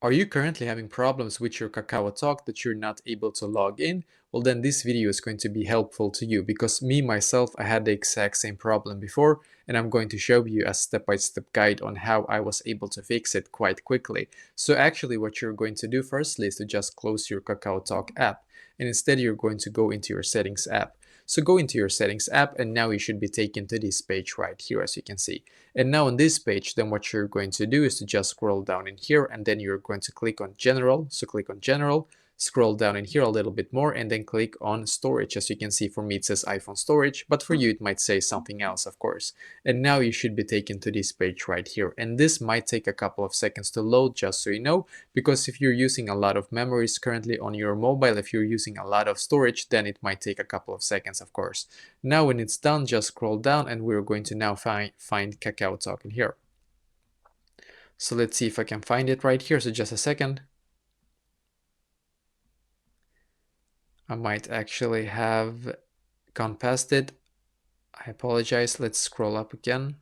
Are you currently having problems with your Kakaotalk that you're not able to log in? Well, then this video is going to be helpful to you because me myself, I had the exact same problem before, and I'm going to show you a step-by-step guide on how I was able to fix it quite quickly. So actually what you're going to do firstly is to just close your Kakaotalk app, and instead you're going to go into your settings app. So go into your settings app, and now you should be taken to this page right here, as you can see. And now on this page, then what you're going to do is to just scroll down in here, and then you're going to click on general. So click on general, scroll down in here a little bit more, and then click on storage. As you can see, for me it says iPhone storage, but for you it might say something else, of course. And now you should be taken to this page right here, and this might take a couple of seconds to load, just so you know, because if you're using a lot of memories currently on your mobile, if you're using a lot of storage, then it might take a couple of seconds, of course. Now when it's done, just scroll down, and we're going to now find Kakaotalk in here. So let's see if I can find it right here. So just a second. I might actually have gone past it. I apologize. Let's scroll up again.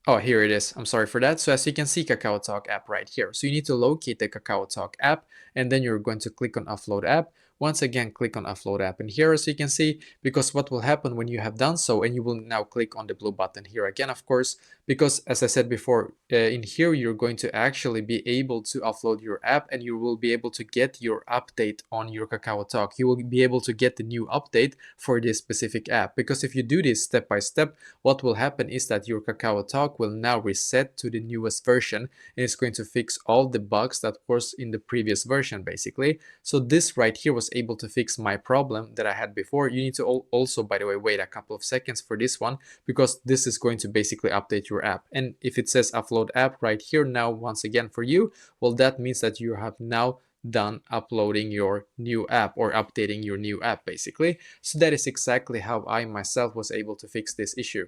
Oh, here it is. I'm sorry for that. So as you can see, Kakaotalk app right here. So you need to locate the Kakaotalk app, and then you're going to click on upload app. Once again, click on upload app in here, as you can see, because what will happen when you have done so, and you will now click on the blue button here again, of course, because as I said before, in here, you're going to actually be able to upload your app, and you will be able to get your update on your Kakaotalk. You will be able to get the new update for this specific app, because if you do this step by step, what will happen is that your Kakaotalk will now reset to the newest version, and it's going to fix all the bugs that was in the previous version, basically. So this right here was able to fix my problem that I had before. You need to also, by the way, wait a couple of seconds for this one, because this is going to basically update your app. And if it says upload app right here now, once again for you, well, that means that you have now done uploading your new app or updating your new app, basically. So that is exactly how I myself was able to fix this issue.